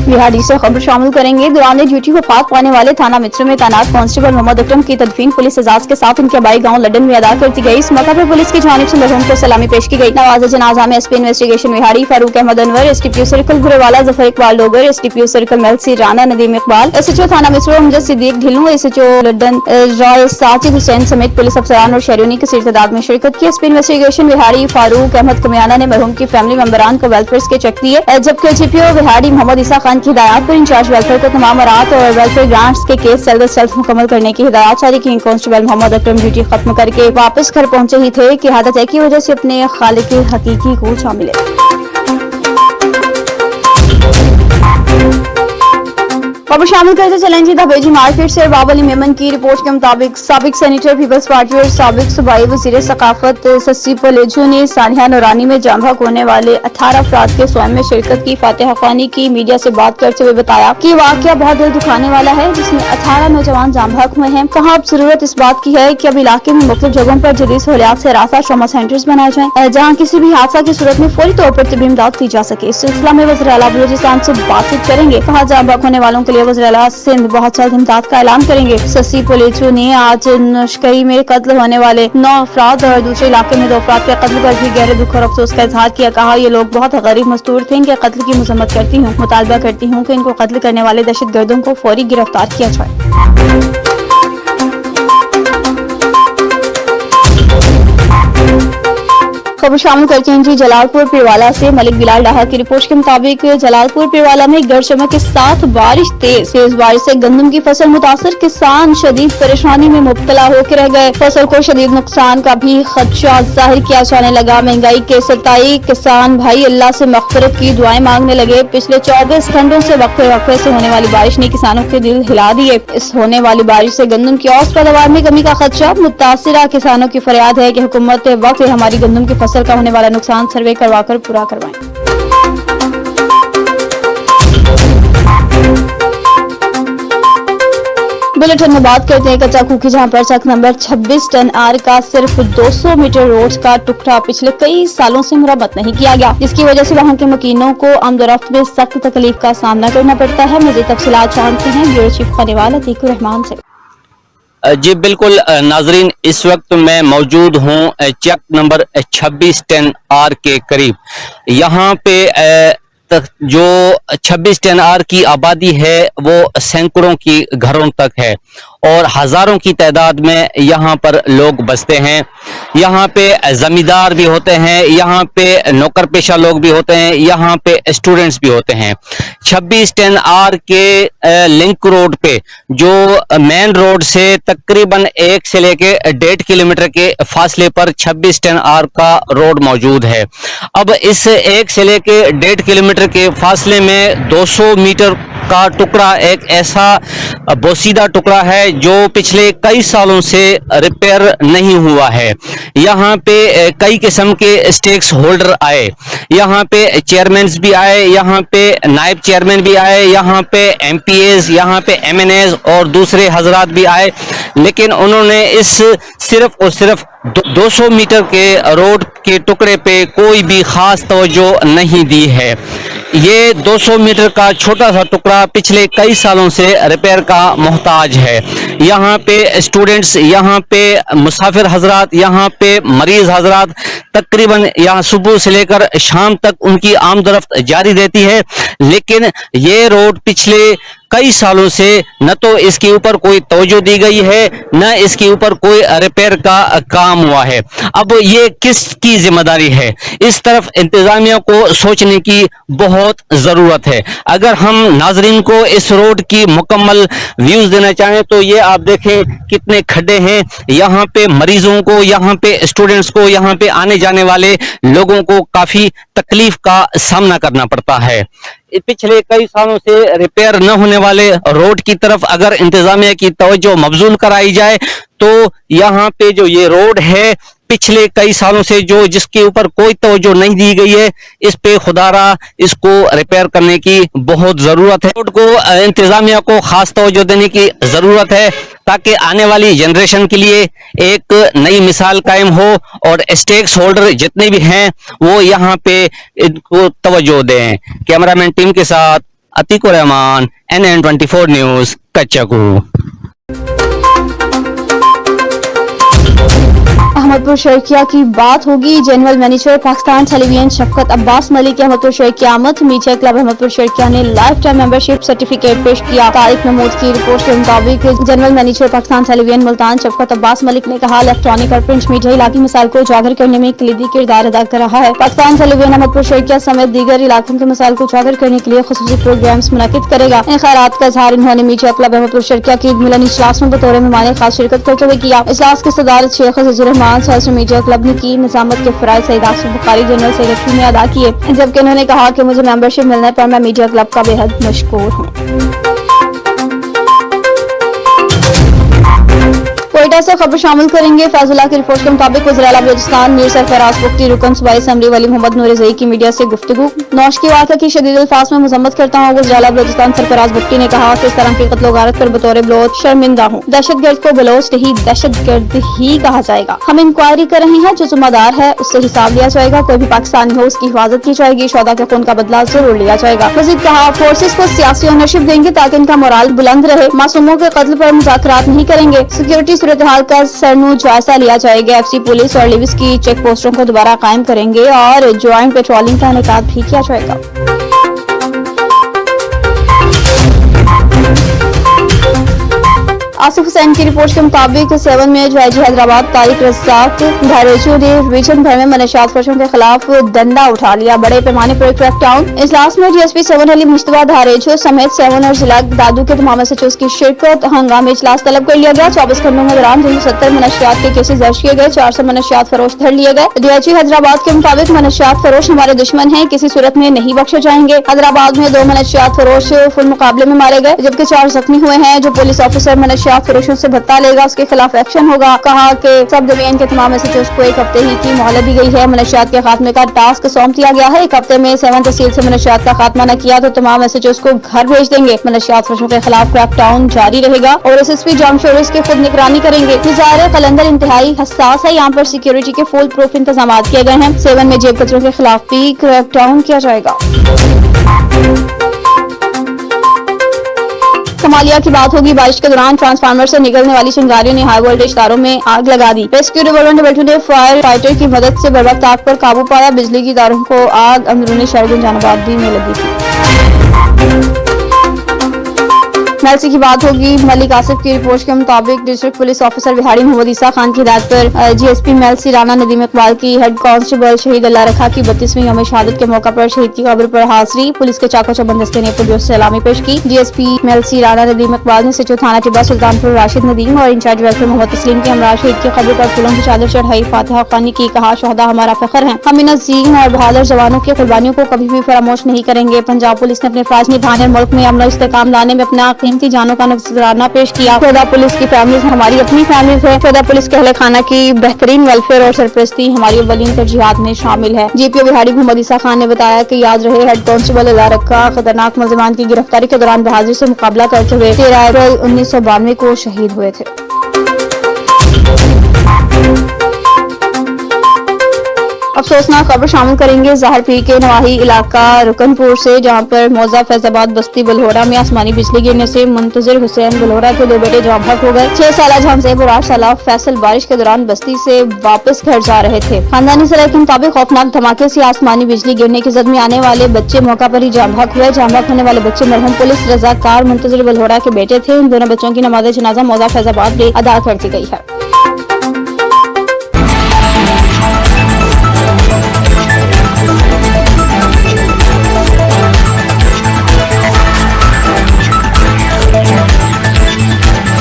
बिहारी से खबर शामिल करेंगे। दौरान ड्यूटी को पाक पाने वाले थाना मित्र में तैनात कांस्टेबल मोहम्मद अकरम की तदफीन पुलिस एजाज के साथ उनके आबाई गांव लड्डन में अदा कर दी गई। इस मौके पर पुलिस की जानिब से मरहूम को सलामी पेश की गई। नवाज़ जनाजा में SP investigation Vehari Farooq Ahmad Anwar, SDPO circle Gurewala Zafar Iqbal Dogar, SDPO circle Mailsi Rana Nadeem Iqbal, SHO थाना मित्र अमजद सिद्दीक ढिल्लू, एसएचओ लड्डन रॉय साजिद हुसैन समेत पुलिस अफसरान और शहरियों की सिर तादाद में शिरकत की। एसपी इन्वेस्टिगेशन बिहारी फारूक अहमद कमियाना ने मरहूम की फैमिली मेंबरान को वेलफेयर के चेक दिए, जबकि जीपीओ बिहारी मोहम्मद ईसा खान की हिदायत पर इंचार्ज वेलफेयर को तमाम अरात और वेलफेयर ग्रांट्स के केस सेल्फ मुकम्मल करने की हिदायत जारी की। कांस्टेबल मोहम्मद अकरम ड्यूटी खत्म करके वापस घर पहुंचे ही थे कि हादसा की वजह से अपने खालिक हकीकी को जा मिले। खबर शामिल करते चलें जी दबेजी मार्केट से बाबली मेमन की रिपोर्ट के मुताबिक साबिक सेनेटर पीपल्स पार्टी और साबिक सूबाई वजीर सकाफत सस्सी पलेजू ने सानिया नूरानी में जाम हक होने वाले 18 अफराद के स्वयं में शिरकत की फातिहा खानी की मीडिया से बात करते हुए बताया कि वाकया बहुत दिल दुखाने वाला है, जिसमें 18 नौजवान जाम हक हुए हैं। कहा अब जरूरत इस बात की है कि अब इलाके में मुख्तलिफ जगहों पर जदीद सहूलियात से रास्ता ट्रॉमा सेंटर्स बनाए जाएं, जहाँ किसी भी हादसा की सूरत में फौरी तौर पर तबी इमदाद दी जा सके। इस सिलसिला में वज़ीर आला बलूचिस्तान से बातचीत करेंगे। कहा जाम हक होने वालों के लिए वज़ीर आला सिंध बहुत जल्द इमदाद का ऐलान करेंगे। सस्सी पुलेचू ने आज नशकरी में कत्ल होने वाले 9 अफराद और दूसरे इलाके में 2 अफराद के कत्ल पर भी गहरे दुख और अफसोस का इजहार किया। कहा ये लोग बहुत गरीब मजदूर थे, इनके कत्ल की मजम्मत करती हूँ, मुतालबा करती हूँ कि इनको कत्ल करने वाले दहशतगर्दों को फौरी गिरफ्तार किया जाए। खबर शामिल करते हैं जी जलालपुर पिरवाला से मलिक बिलाल डाहा की रिपोर्ट के मुताबिक जलालपुर पिरवाला में गरज चमक के साथ बारिश तेज बारिश से गंदम की फसल मुतासर, किसान शदीद परेशानी में मुब्तला होकर रह गए। फसल को शदीद नुकसान का भी खदशा जाहिर किया जाने लगा। महंगाई के सताई किसान भाई अल्लाह से मग़फ़िरत की दुआएं मांगने लगे। पिछले 24 घंटों से वक्फे से होने वाली बारिश ने किसानों के दिल हिला दिए। इस होने वाली बारिश से गंदम की औसत पैदावार में कमी का खदशा। मुतासिरा किसानों की फरियाद है कि हुकूमत वक्त से हमारी गंदम की फसल का होने वाला नुकसान सर्वे करवाकर पूरा करवाएं। बुलेटिन में बात करते हैं कच्चा कुकी, जहां पर चक नंबर 26 टन आर का सिर्फ 200 मीटर रोड का टुकड़ा पिछले कई सालों से मुरम्मत नहीं किया गया, जिसकी वजह से वहां के मकीनों को आमदोरफ्त में सख्त तकलीफ का सामना करना पड़ता है। मज़ीद तफसीलात जानते हैं ब्यूरो चीफ खानेवाल अतीकुर रहमान से। जी बिल्कुल नाजरीन, इस वक्त मैं मौजूद हूँ चक नंबर 26 10 आर के करीब। यहाँ पे जो 26 10 आर की आबादी है वो सैकड़ों की घरों तक है और हजारों की तादाद में यहाँ पर लोग बसते हैं। यहाँ पे जमींदार भी होते हैं, यहाँ पे नौकर पेशा लोग भी होते हैं, यहाँ पे स्टूडेंट्स भी होते हैं। 26 10 आर के लिंक रोड पे जो मेन रोड से तकरीबन 1 से लेके 1.5 किलोमीटर के फासले पर 26 10 आर का रोड मौजूद है। अब इस 1 से लेके 1.5 किलोमीटर के फासले में 200 मीटर का टुकड़ा एक ऐसा बोसीदा टुकड़ा है जो पिछले कई सालों से रिपेयर नहीं हुआ है। यहाँ पे कई किस्म के स्टेक्स होल्डर आए, यहाँ पे चेयरमैन भी आए, यहाँ पे नायब चेयरमैन भी आए, यहाँ पे एमपीएस, यहाँ पे एमएनएस और दूसरे हजरात भी आए, लेकिन उन्होंने इस सिर्फ और सिर्फ 200 मीटर के रोड के टुकड़े पे कोई भी खास तवज्जो नहीं दी है। ये 200 मीटर का छोटा सा टुकड़ा पिछले कई सालों से रिपेयर का मोहताज है। यहाँ पे स्टूडेंट्स, यहाँ पे मुसाफिर हजरात, यहाँ पे मरीज हजरात तकरीबन यहाँ सुबह से लेकर शाम तक उनकी आमदरफ्त जारी रहती है, लेकिन ये रोड पिछले कई सालों से न तो इसके ऊपर कोई तवज्जो दी गई है, न इसके ऊपर कोई रिपेयर का काम हुआ है। अब ये किसकी जिम्मेदारी है? इस तरफ इंतजामिया को सोचने की बहुत जरूरत है। अगर हम नाजरीन को इस रोड की मुकम्मल व्यूज देना चाहें तो ये आप देखें कितने खड्डे हैं। यहाँ पे मरीजों को, यहाँ पे स्टूडेंट्स को, यहाँ पे आने जाने वाले लोगों को काफी तकलीफ का सामना करना पड़ता है। पिछले कई सालों से रिपेयर न होने वाले रोड की तरफ अगर इंतजामिया की तवज्जो मबजूल कराई जाए तो यहाँ पे जो ये रोड है पिछले कई सालों से जो जिसके ऊपर कोई तवज्जो नहीं दी गई है, इस पे खुदारा इसको रिपेयर करने की बहुत जरूरत है। रोड को इंतजामिया को खास तवज्जो देने की जरूरत है ताकि आने वाली जनरेशन के लिए एक नई मिसाल कायम हो और स्टेक्स होल्डर जितने भी हैं वो यहाँ पे इनको तवज्जो दें। कैमरामैन टीम के साथ अतीकुर रहमान, NN24 न्यूज, कच्चाकू। अहमदपुर शर्किया की बात होगी। जनरल मैनेजर पाकिस्तान टेलीविजन शफकत अब्बास मलिक की अहमदपुर शर्किया आमद। मीडिया क्लब अहमदपुर शर्किया ने लाइफ टाइम मेंबरशिप सर्टिफिकेट पेश किया। तारिक महमूद की रिपोर्ट के मुताबिक general manager Pakistan television Multan Shafqat Abbas Malik ने कहा, इलेक्ट्रॉनिक और प्रिंट मीडिया इलाकी मसाइल को उजागर करने में कलीदी किरदार अदा कर रहा है। पाकिस्तान टेलीविजन अहमदपुर शर्किया समेत दीगर इलाकों के मसाइल को उजागर करने के लिए खुसूसी प्रोग्राम्स मुनक्किद करेगा। इन ख्यालात का इजहार इन्होंने मीडिया क्लब अहमदपुर शर्किया की मिलन इजलास में बतौर मेहमान खास शिरकत करते हुए किया। इजलास की सदारत शेख अजीजुर रहमान सदर मीडिया क्लब ने की। निजामत के फराइज सईद आसिफ बुखारी जनरल सेक्रेटरी ने अदा किए, जबकि उन्होंने कहा कि मुझे मेंबरशिप मिलने पर मैं मीडिया क्लब का बेहद मशकूर हूँ। कोयटा से खबर शामिल करेंगे। फैजुल्लाह की रिपोर्ट के मुताबिक वज़ीर-ए-आला बलूचिस्तान मीर सरफराज बुख्ती रुकन सूबाई असेंबली वली मोहम्मद नूर ज़ई की मीडिया से गुफ्तगू। नौश की वाक़या की शदीद अल्फाज में मजम्मत करता हूँ। वज़ीर-ए-आला बलूचिस्तान सरफराज बुख्ती ने कहा कि इस तरह की कत्ल गारत पर बतौर बलोच शर्मिंदा हूँ। दहशतगर्द को बलोच नहीं दहशतगर्द ही कहा जाएगा। हम इंक्वायरी कर रहे हैं, जो जिम्मेदार है उससे हिसाब लिया जाएगा। कोई भी पाकिस्तानी हो उसकी हिफाजत की जाएगी। शोहदा के खून का बदला जरूर लिया जाएगा। मज़ीद कहा, फोर्सेस को सियासी ओनरशिप देंगे ताकि इनका मोराल बुलंद रहे। मासूमों के कत्ल पर मुज़ाकरात नहीं करेंगे। सिक्योरिटी सूरत हाल का सरनू जायजा लिया जाएगा। FC पुलिस और लिविस की चेक पोस्टों को दोबारा कायम करेंगे और ज्वाइंट पेट्रोलिंग का इनेकाद भी किया जाएगा। आसिफ हुसैन की रिपोर्ट के मुताबिक 7 में IG हैदराबाद तारिक रज़ाक धारेचू ने रीजन भर में मनशियात फरोशों के खिलाफ डंडा उठा लिया। बड़े पैमाने पर क्रैकडाउन। इजलास में DSP 7 अली मुश्तबा धारेचू समेत 7 और जिला दादू के तमाम SHOs की शिरकत। हंगामी इजलास तलब कर लिया गया। 24 घंटों के दौरान 270 मनशियात के केसेस दर्ज किए गए। 400 मनशियात फरोश धर लिए गए। DIG हैदराबाद के मुताबिक मनशियात फरोश हमारे दुश्मन है, किसी सूरत में नहीं बख्शे जाएंगे। हैदराबाद में 2 मनशियात फरोश फुल मुकाबले में मारे गए, जबकि 4 जख्मी हुए हैं। जो पुलिस ऑफिसर मनशियात फरोशों से भत्ता लेगा उसके खिलाफ एक्शन होगा। कहा कि सब डिवीजन के तमाम SHOs को 1 हफ्ते ही की मोहलत दी गई है। मनशियात के खात्मे का टास्क सौंप दिया गया है। 1 हफ्ते में 7 तहसील से मनशियात का खात्मा न किया तो तमाम SHOs को घर भेज देंगे। मनशियात फरोशों के खिलाफ क्रैकडाउन जारी रहेगा और SSP जामशोर इसकी खुद निगरानी करेंगे। वज़ारे कलंदर इंतहाई हसास है। यहाँ पर सिक्योरिटी के फुल प्रूफ इंतजाम किए गए हैं। 7 में जेब कतरों के खिलाफ भी क्रैकडाउन किया जाएगा। सोमालिया की बात होगी। बारिश के दौरान ट्रांसफार्मर से निकलने वाली चिंगारियों ने हाई वोल्टेज तारों में आग लगा दी। रेस्क्यू डिपार्टमेंट बेल्टू ने फायर फाइटर की मदद से बर्बाद आग पर काबू पाया। बिजली की तारों को आग अंदरूनी शहर गुंजानाबादी में लगी थी। मेलसी की बात होगी। मलिक आसिफ की रिपोर्ट के मुताबिक district police officer Vehari Muhammad Isa Khan की हिदायत पर GSP मेलसी राना नदीम इकबाल की हेड कांस्टेबल शहीद अल्लाह रखा की 32वीं यौम शहादत के मौका पर शहीद की कब्र पर हाजिरी। पुलिस के चाको चौबंद दस्ते ने पुलिस से सलामी पेश की। GSP मेलसी राना नदीम इकबाल ने सचिव थाना टिब्बा सुल्तानपुर राशिद नदीम और इंचार्ज वेलफेयर मोहम्मद तस्लीम के हमरा शहीद की कब्र पर फूलों की चादर चढ़ाई। फातिहा खानी की कहा, शोहदा हमारा फख्र है। हम इन अजीम और बहादुर जवानों की कुर्बानियों को कभी भी फरामोश नहीं करेंगे। पंजाब पुलिस ने अपने फराज निभाने, मुल्क में अमन और इस्तेकाम लाने में अपना कीमती जानों का नजराना पेश किया। शोहदा पुलिस की फैमिली हमारी अपनी फैमिली है। शोहदा पुलिस के अहले खाना की बेहतरीन वेलफेयर और सरपरस्ती हमारी अव्वलीन तरजीहात में शामिल है। GPO बिहारी मोहम्मद ईसा खान ने बताया कि याद रहे हेड कांस्टेबल अल्लाह रखा खतरनाक मुलजिमान की गिरफ्तारी के दौरान बहादुरी से मुकाबला करते हुए 13 अप्रैल 1992 को शहीद हुए थे। अफसोसनाक खबर शामिल करेंगे। ज़ाहिर पीर के नवाही इलाका रुकनपुर से, जहां पर मौजा फैजाबाद बस्ती बलहोरा में आसमानी बिजली गिरने से मुंतजिर हुसैन बलहोरा के 2 बेटे जवां भग हो गए। 6 साल जहांसेब और 8 साल फैसल बारिश के दौरान बस्ती से वापस घर जा रहे थे। खानदानी सराय के मुताबिक खौफनाक धमाके से आसमानी बिजली गिरने की जद में आने वाले बच्चे मौका पर ही जवां भग हुए। जवां भग होने वाले बच्चे मरहूम पुलिस रजाकार मुंतजिर बलहोरा के बेटे थे। इन दोनों बच्चों की नमाज जनाजा मौजा फैजाबाद में अदा कर दी गई है।